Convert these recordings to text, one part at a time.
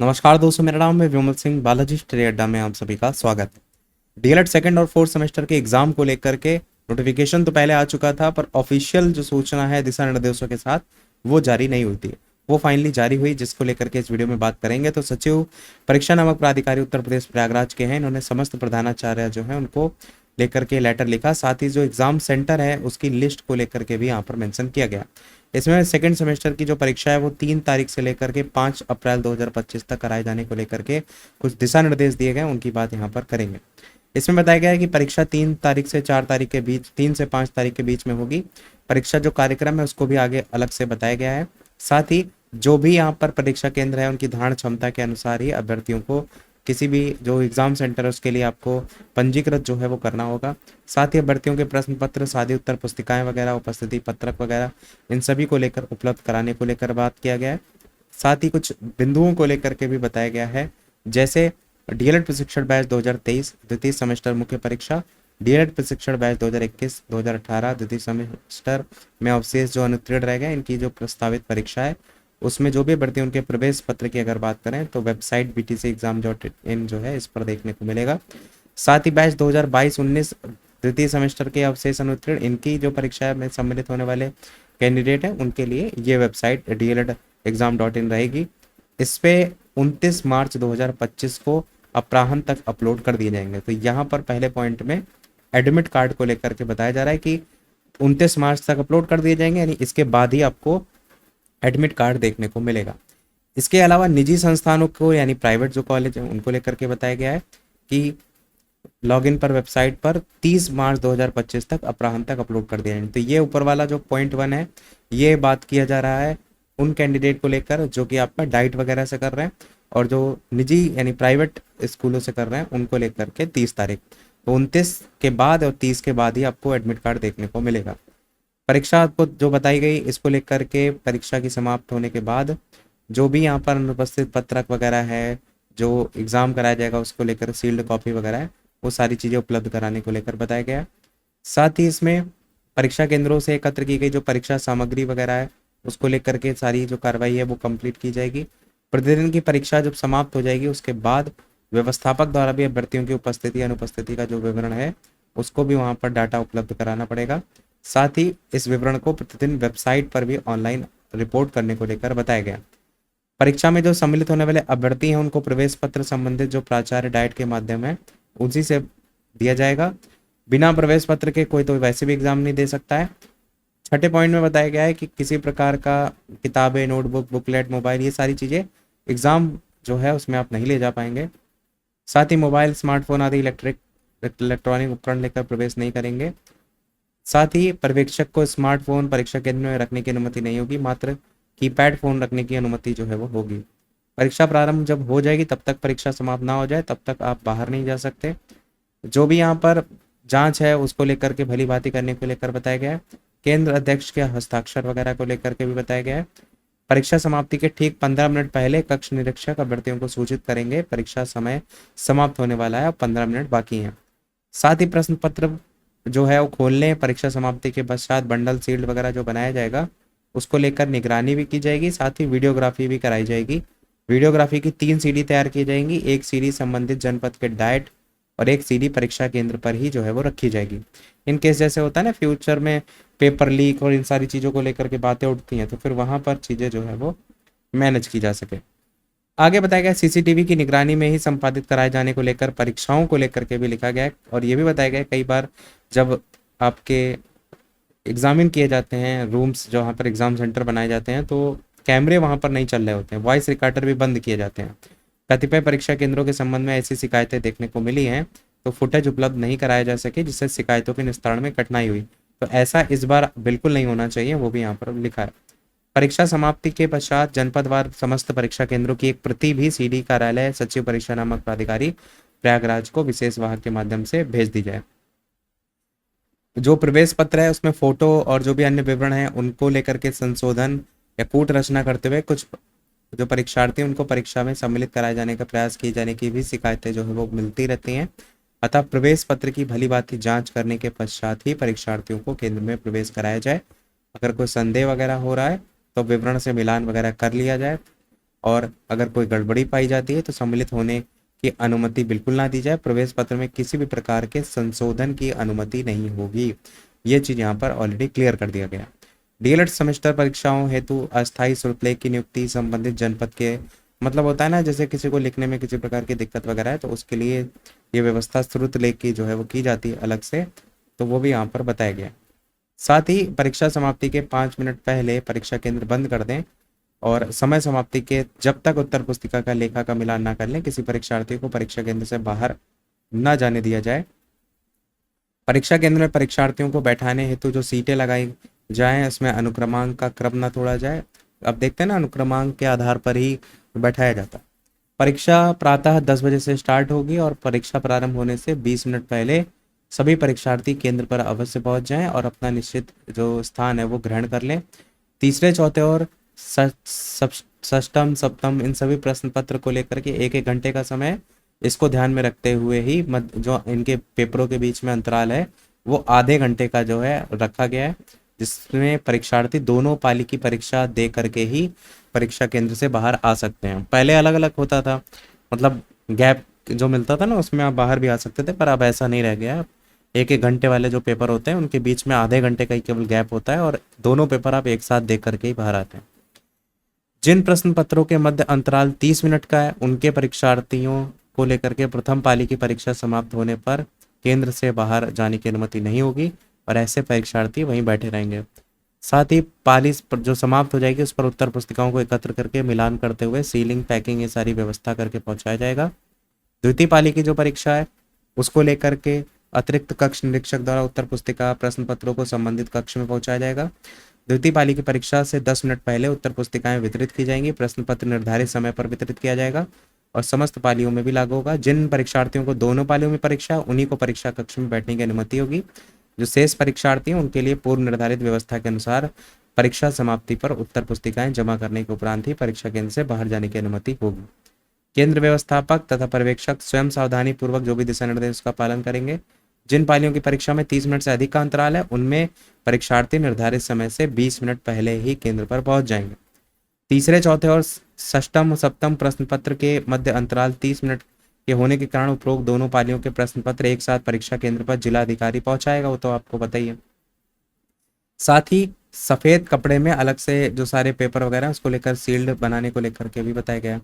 नमस्कार दोस्तों, मेरा नाम है विमल सिंह। बालाजी स्टडी अड्डा में आप सभी का स्वागत है। डीएलएड सेकंड और फोर्थ सेमेस्टर के एग्जाम को लेकर के नोटिफिकेशन तो पहले आ चुका था, पर ऑफिशियल जो सूचना है दिशा निर्देशों के साथ वो जारी नहीं हुई थी। वो फाइनली जारी हुई, जिसको लेकर के इस वीडियो में बात करेंगे। तो सचिव परीक्षा नामक प्राधिकारी उत्तर प्रदेश प्रयागराज के हैं। इन्होंने समस्त प्रधानाचार्य जो है उनको लेकर के लेटर लिखा। साथ ही जो एग्जाम सेंटर है उसकी लिस्ट को लेकर के भी यहाँ पर मेंशन किया गया। इसमें सेकंड सेमेस्टर की जो परीक्षा है वो 3 तारीख से लेकर के 5 अप्रैल 2025 तक कराए जाने को लेकर के कुछ दिशा निर्देश दिए गए, उनकी बात यहाँ पर करेंगे। इसमें बताया गया है कि परीक्षा 3 तारीख से 4 तारीख के बीच, 3 से 5 तारीख के बीच में होगी। परीक्षा जो कार्यक्रम है उसको भी आगे अलग से बताया गया है। साथ ही जो भी यहाँ पर परीक्षा केंद्र है उनकी धारण क्षमता के अनुसार ही अभ्यर्थियों को किसी भी जो एग्जाम सेंटर है उसके लिए आपको पंजीकृत जो है वो करना होगा। साथ ही अभ्यर्थियों के प्रश्न पत्र, सादी उत्तर पुस्तिकाएं वगैरह, उपस्थिति पत्रक वगैरह, इन सभी को लेकर उपलब्ध कराने को लेकर बात किया गया है। साथ ही कुछ बिंदुओं को लेकर के भी बताया गया है, जैसे डीएलएड प्रशिक्षण बैच 2023 द्वितीय सेमेस्टर मुख्य परीक्षा, डीएलएड प्रशिक्षण बैच 2021-2018 द्वितीय सेमेस्टर में अवशेष जो अनुत्तीर्ण रह गए, इनकी जो प्रस्तावित परीक्षा है उसमें जो भी अभ्यर्थी उनके प्रवेश पत्र की अगर बात करें तो वेबसाइट btcexam.in जो है इस पर देखने को मिलेगा। साथ ही बैच 2022-19 द्वितीय सेमेस्टर के अवशेष अनुत्तीर्ण, इनकी जो परीक्षा में सम्मिलित होने वाले कैंडिडेट हैं उनके लिए ये वेबसाइट dled.exam.in रहेगी। इस पे 29 मार्च 2025 को अपराह्न तक अपलोड कर दिए जाएंगे। तो यहाँ पर पहले पॉइंट में एडमिट कार्ड को लेकर के बताया जा रहा है कि 29 मार्च तक अपलोड कर दिए जाएंगे, यानी इसके बाद ही आपको एडमिट कार्ड देखने को मिलेगा। इसके अलावा निजी संस्थानों को यानी प्राइवेट जो कॉलेज है उनको लेकर के बताया गया है कि लॉगिन पर वेबसाइट पर 30 मार्च 2025 तक अपराह्न तक अपलोड कर दिया जाए। तो ये ऊपर वाला जो पॉइंट 1 है ये बात किया जा रहा है उन कैंडिडेट को लेकर जो कि आपका डाइट वगैरह से कर रहे हैं, और जो निजी यानी प्राइवेट स्कूलों से कर रहे हैं उनको लेकर के 30 तारीख, तो 29 के बाद और 30 के बाद ही आपको एडमिट कार्ड देखने को मिलेगा। परीक्षा आपको जो बताई गई इसको लेकर के परीक्षा की समाप्त होने के बाद जो भी यहाँ पर अनुपस्थित पत्रक वगैरह है, जो एग्ज़ाम कराया जाएगा उसको लेकर सील्ड कॉपी वगैरह है, वो सारी चीज़ें उपलब्ध कराने को लेकर बताया गया है। साथ ही इसमें परीक्षा केंद्रों से एकत्र की गई जो परीक्षा सामग्री वगैरह है उसको लेकर के सारी जो कार्रवाई है वो कंप्लीट की जाएगी। प्रतिदिन की परीक्षा जब समाप्त हो जाएगी उसके बाद व्यवस्थापक द्वारा भी अभ्यर्थियों की उपस्थिति अनुपस्थिति का जो विवरण है उसको भी वहाँ पर डाटा उपलब्ध कराना पड़ेगा। साथ ही इस विवरण को प्रतिदिन वेबसाइट पर भी ऑनलाइन रिपोर्ट करने को लेकर बताया गया। परीक्षा में जो सम्मिलित होने वाले अभ्यर्थी हैं उनको प्रवेश पत्र संबंधित जो प्राचार्य डाइट के माध्यम है उसी से दिया जाएगा। बिना प्रवेश पत्र के कोई तो वैसे भी एग्जाम नहीं दे सकता है। छठे पॉइंट में बताया गया है कि किसी प्रकार का किताबें, नोटबुक, बुकलेट, मोबाइल, ये सारी चीज़ें एग्जाम जो है उसमें आप नहीं ले जा पाएंगे। साथ ही मोबाइल, स्मार्टफोन आदि इलेक्ट्रॉनिक उपकरण लेकर प्रवेश नहीं करेंगे। साथ ही पर्यवेक्षक को स्मार्टफोन परीक्षा केंद्र में रखने की अनुमति नहीं होगी, मात्र कीपैड फोन रखने की अनुमति जो है वो होगी। परीक्षा प्रारंभ जब हो जाएगी तब तक, परीक्षा समाप्त ना हो जाए तब तक आप बाहर नहीं जा सकते। जो भी यहाँ पर जांच है उसको लेकर के भली भांति करने को लेकर बताया गया है। केंद्र अध्यक्ष के हस्ताक्षर वगैरह को लेकर के भी बताया गया है। परीक्षा समाप्ति के ठीक 15 मिनट पहले कक्ष निरीक्षक अभ्यर्थियों को सूचित करेंगे परीक्षा समय समाप्त होने वाला है और 15 मिनट बाकी हैं। साथ ही प्रश्न पत्र जो है वो खोलने, परीक्षा समाप्ति के पश्चात बंडल सील्ड वगैरह जो बनाया जाएगा उसको लेकर निगरानी भी की जाएगी। साथ ही वीडियोग्राफी भी कराई जाएगी। वीडियोग्राफी की 3 सीडी तैयार की जाएंगी, एक सीडी संबंधित जनपद के डाइट और एक सीडी परीक्षा केंद्र पर ही जो है वो रखी जाएगी। इन केस जैसे होता है ना फ्यूचर में पेपर लीक और इन सारी चीज़ों को लेकर के बातें उठती हैं तो फिर वहाँ पर चीज़ें जो है वो मैनेज की जा सके। आगे बताया गया सीसीटीवी की निगरानी में ही संपादित कराए जाने को लेकर परीक्षाओं को लेकर के भी लिखा गया है। और ये भी बताया गया है कई बार जब आपके एग्जामिन किए जाते हैं, रूम्स जहाँ पर एग्जाम सेंटर बनाए जाते हैं तो कैमरे वहाँ पर नहीं चल रहे होते हैं, वॉइस रिकॉर्डर भी बंद किए जाते हैं। कतिपय परीक्षा केंद्रों के संबंध में ऐसी शिकायतें देखने को मिली हैं तो फुटेज उपलब्ध नहीं कराया जा सके, जिससे शिकायतों के निस्तारण में कठिनाई हुई। तो ऐसा इस बार बिल्कुल नहीं होना चाहिए, वो भी यहाँ पर लिखा है। परीक्षा समाप्ति के पश्चात जनपदवार समस्त परीक्षा केंद्रों की एक प्रति भी सीडी कार्यालय सचिव परीक्षा नामक प्राधिकारी प्रयागराज को विशेष वाहक के माध्यम से भेज दी जाए। जो प्रवेश पत्र है उसमें फोटो और जो भी अन्य विवरण है उनको लेकर के संशोधन या कूट रचना करते हुए कुछ जो परीक्षार्थी उनको परीक्षा में सम्मिलित कराए जाने का प्रयास किए जाने की भी शिकायतें जो है वो मिलती रहती हैं। अतः प्रवेश पत्र की भली भांति जांच करने के पश्चात ही परीक्षार्थियों को केंद्र में प्रवेश कराया जाए। अगर कोई संदेह वगैरह हो रहा है तो विवरण से मिलान वगैरह कर लिया जाए। और अगर कोई गड़बड़ी पाई जाती है तो सम्मिलित होने की अनुमति बिल्कुल ना दी जाए। प्रवेश पत्र में किसी भी प्रकार के संशोधन की अनुमति नहीं होगी। ये चीज़ यहाँ पर ऑलरेडी क्लियर कर दिया गया। डीएलएड सेमेस्टर परीक्षाओं हेतु अस्थायी शुल्क की नियुक्ति संबंधित जनपद के, मतलब होता है ना, जैसे किसी को लिखने में किसी प्रकार की दिक्कत वगैरह है तो उसके लिए ये व्यवस्था श्रुत लेख की जो है वो की जाती है अलग से, तो वो भी यहाँ पर बताया गया। साथ ही परीक्षा समाप्ति के 5 मिनट पहले परीक्षा केंद्र बंद कर दें और समय समाप्ति के जब तक उत्तर पुस्तिका का लेखा का मिलान ना कर लें किसी परीक्षार्थी को परीक्षा केंद्र से बाहर न जाने दिया जाए। परीक्षा केंद्र में परीक्षार्थियों को बैठाने हेतु जो सीटें लगाई जाएं उसमें अनुक्रमांक का क्रम न तोड़ा जाए। अब देखते हैं ना, अनुक्रमांक के आधार पर ही बैठाया जाता है। परीक्षा प्रातः 10 बजे से स्टार्ट होगी और परीक्षा प्रारंभ होने से 20 मिनट पहले सभी परीक्षार्थी केंद्र पर अवश्य पहुंच जाएं और अपना निश्चित जो स्थान है वो ग्रहण कर लें। तीसरे, चौथे और षष्टम, सप्तम इन सभी प्रश्न पत्र को लेकर के एक एक घंटे का समय, इसको ध्यान में रखते हुए ही जो इनके पेपरों के बीच में अंतराल है वो आधे घंटे का जो है रखा गया है, जिसमें परीक्षार्थी दोनों पाली की परीक्षा दे करके ही परीक्षा केंद्र से बाहर आ सकते हैं। पहले अलग अलग होता था, मतलब गैप जो मिलता था ना उसमें आप बाहर भी आ सकते थे, पर अब ऐसा नहीं रह गया। एक एक घंटे वाले जो पेपर होते हैं उनके बीच में आधे घंटे का ही केवल गैप होता है और दोनों पेपर आप एक साथ दे करके ही बाहर आते हैं। जिन प्रश्न पत्रों के मध्य अंतराल 30 मिनट का है उनके परीक्षार्थियों को लेकर के प्रथम पाली की परीक्षा समाप्त होने पर केंद्र से बाहर जाने की अनुमति नहीं होगी और ऐसे परीक्षार्थी वहीं बैठे रहेंगे। साथ ही पाली जो समाप्त हो जाएगी उस पर उत्तर पुस्तिकाओं को एकत्र करके मिलान करते हुए सीलिंग, पैकिंग ये सारी व्यवस्था करके पहुंचाया जाएगा। द्वितीय पाली की जो परीक्षा है उसको लेकर के अतिरिक्त कक्ष निरीक्षक द्वारा उत्तर पुस्तिका प्रश्न पत्रों को संबंधित कक्ष में पहुंचाया जाएगा। द्वितीय पाली की परीक्षा से 10 मिनट पहले उत्तर पुस्तिकाएं वितरित की जाएंगी। प्रश्न पत्र निर्धारित समय पर वितरित किया जाएगा और समस्त पालियों में भी लागू होगा। जिन परीक्षार्थियों को दोनों पालियों में परीक्षा उन्हीं को परीक्षा कक्ष में बैठने की अनुमति होगी। जो शेष परीक्षार्थी हैं उनके लिए पूर्व निर्धारित व्यवस्था के अनुसार परीक्षा समाप्ति पर उत्तर पुस्तिकाएं जमा करने के उपरांत ही परीक्षा केंद्र से बाहर जाने की अनुमति होगी। केंद्र व्यवस्थापक तथा पर्यवेक्षक स्वयं सावधानी पूर्वक जो भी दिशा निर्देश का पालन करेंगे। जिन पालियों की परीक्षा में 30 मिनट से अधिक का अंतराल है उनमें परीक्षार्थी निर्धारित समय से 20 मिनट पहले ही केंद्र पर पहुंच जाएंगे। तीसरे, चौथे और षष्टम सप्तम प्रश्न पत्र के मध्य अंतराल 30 मिनट के होने के कारण उपरोक्त दोनों पालियों के प्रश्न पत्र एक साथ परीक्षा केंद्र पर जिला अधिकारी पहुंचाएगा, वो तो आपको पता ही है। साथ ही सफेद कपड़े में अलग से जो सारे पेपर वगैरह उसको लेकर सील्ड बनाने को लेकर के भी बताया गया।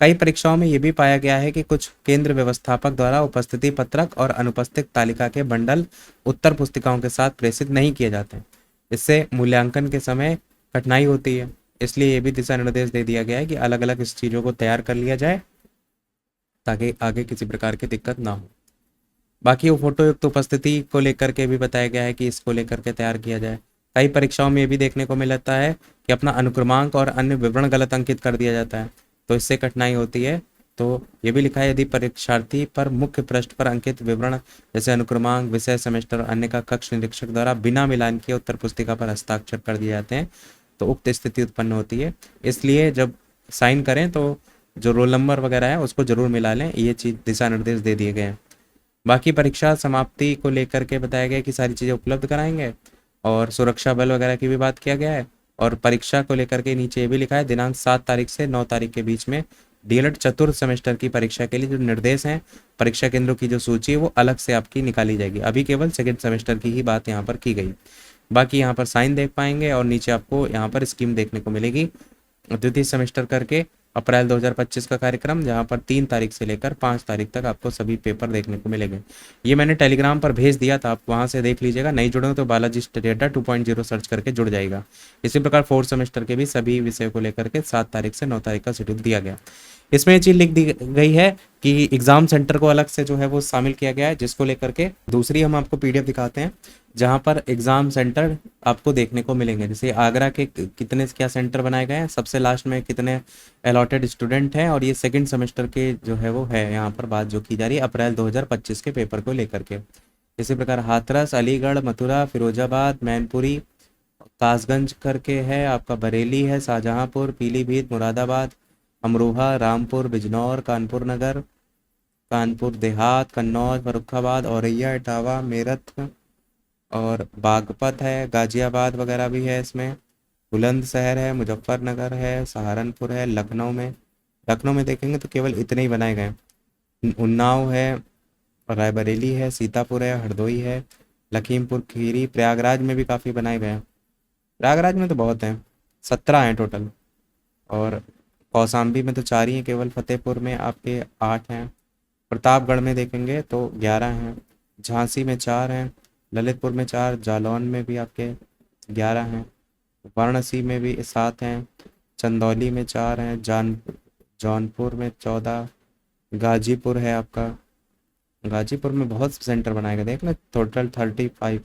कई परीक्षाओं में यह भी पाया गया है कि कुछ केंद्र व्यवस्थापक द्वारा उपस्थिति पत्रक और अनुपस्थित तालिका के बंडल उत्तर पुस्तिकाओं के साथ प्रेषित नहीं किए जाते। इससे मूल्यांकन के समय कठिनाई होती है, इसलिए ये भी दिशा निर्देश दे दिया गया है कि अलग अलग इस चीज़ों को तैयार कर लिया जाए ताकि आगे किसी प्रकार की दिक्कत ना हो। बाकी वो फोटो युक्त उपस्थिति को लेकर के भी बताया गया है कि इसको लेकर के तैयार किया जाए। कई परीक्षाओं में ये भी देखने को मिलता है कि अपना अनुक्रमांक और अन्य विवरण गलत अंकित कर दिया जाता है, तो इससे कठिनाई होती है। तो ये भी लिखा है, यदि परीक्षार्थी पर मुख्य पृष्ठ पर अंकित विवरण जैसे अनुक्रमांक, विषय, सेमेस्टर और अन्य का कक्ष निरीक्षक द्वारा बिना मिलान किए उत्तर पुस्तिका पर हस्ताक्षर कर दिए जाते हैं तो उक्त स्थिति उत्पन्न होती है। इसलिए जब साइन करें तो जो रोल नंबर वगैरह है उसको जरूर मिला लें, ये चीज़ दिशा निर्देश दे दिए गए हैं। बाकी परीक्षा समाप्ति को लेकर के बताया गया कि सारी चीज़ें उपलब्ध कराएंगे और सुरक्षा बल वगैरह की भी बात किया गया है। और परीक्षा को लेकर के नीचे ये भी लिखा है, दिनांक 7 तारीख से 9 तारीख के बीच में डीएलएड चतुर्थ सेमेस्टर की परीक्षा के लिए जो निर्देश हैं, परीक्षा केंद्रों की जो सूची है वो अलग से आपकी निकाली जाएगी। अभी केवल सेकेंड सेमेस्टर की ही बात यहाँ पर की गई। बाकी यहाँ पर साइन देख पाएंगे और नीचे आपको यहाँ पर स्कीम देखने को मिलेगी। द्वितीय सेमेस्टर करके अप्रैल 2025 का कार्यक्रम, जहाँ पर 3 तारीख से लेकर 5 तारीख तक आपको सभी पेपर देखने को मिलेंगे। ये मैंने टेलीग्राम पर भेज दिया था, आप वहाँ से देख लीजिएगा। नहीं जुड़े हो तो बालाजी स्टेटा 2.0 सर्च करके जुड़ जाएगा। इसी प्रकार 4th सेमेस्टर के भी सभी विषयों को लेकर के 7 तारीख से 9 तारीख का शेड्यूल दिया गया। इसमें ये चीज़ लिख दी गई है कि एग्जाम सेंटर को अलग से जो है वो शामिल किया गया है, जिसको लेकर के दूसरी हम आपको पीडीएफ दिखाते हैं जहां पर एग्जाम सेंटर आपको देखने को मिलेंगे। जैसे आगरा के कितने क्या सेंटर बनाए गए हैं, सबसे लास्ट में कितने अलॉटेड स्टूडेंट हैं, और ये सेकंड सेमेस्टर के जो है वो है यहाँ पर बात जो की जा रही है अप्रैल 2025 के पेपर को लेकर के। इसी प्रकार हाथरस, अलीगढ़, मथुरा, फिरोजाबाद, मैनपुरी, कासगंज करके है आपका, बरेली है, शाहजहांपुर, पीलीभीत, मुरादाबाद, अमरोहा, रामपुर, बिजनौर, कानपुर नगर, कानपुर देहात, कन्नौज, फर्रुखाबाद, औरैया, इटावा, मेरठ और बागपत है, गाजियाबाद वगैरह भी है इसमें। बुलंदशहर है, मुजफ्फरनगर है, सहारनपुर है, लखनऊ में देखेंगे तो केवल इतने ही बनाए गए हैं। उन्नाव है, रायबरेली है, सीतापुर है, हरदोई है, लखीमपुर खीरी, प्रयागराज में भी काफ़ी बनाए गए हैं। प्रयागराज में तो बहुत हैं, 17 हैं टोटल। और कौसाम्बी में तो 4 ही हैं केवल, फतेहपुर में आपके 8 हैं, प्रतापगढ़ में देखेंगे तो 11 हैं, झांसी में 4 हैं, ललितपुर में 4, जालौन में भी आपके 11 हैं, वाराणसी में भी 7 हैं, चंदौली में 4 हैं, जौनपुर में 14, गाजीपुर है आपका, गाजीपुर में बहुत सेंटर बनाए गए देखना, टोटल 35।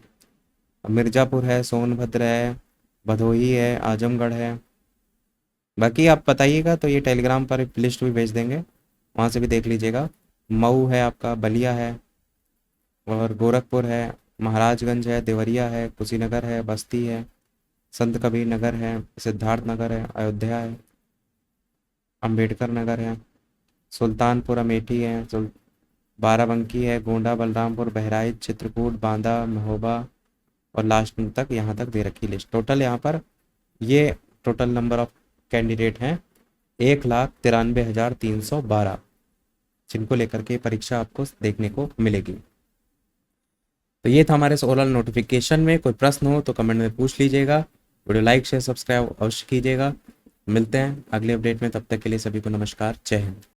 मिर्ज़ापुर है, सोनभद्र है, भदोही है, आजमगढ़ है। बाकी आप बताइएगा तो ये टेलीग्राम पर एक लिस्ट भी भेज देंगे, वहाँ से भी देख लीजिएगा। मऊ है आपका, बलिया है, और गोरखपुर है, महाराजगंज है, देवरिया है, कुशीनगर है, बस्ती है, संत कबीर नगर है, सिद्धार्थ नगर है, अयोध्या है, अंबेडकर नगर है, सुल्तानपुर अमेठी है, बाराबंकी है, गोंडा, बलरामपुर, बहराइच, चित्रकूट, बांदा, महोबा, और लास्ट तक यहाँ तक दे रखी लिस्ट। टोटल यहाँ पर ये टोटल नंबर ऑफ कैंडिडेट हैं 1,93,312, जिनको लेकर के परीक्षा आपको देखने को मिलेगी। तो ये था हमारे सोलर नोटिफिकेशन में। कोई प्रश्न हो तो कमेंट में पूछ लीजिएगा। वीडियो लाइक शेयर सब्सक्राइब अवश्य कीजिएगा। मिलते हैं अगले अपडेट में, तब तक के लिए सभी को नमस्कार, जय हिंद।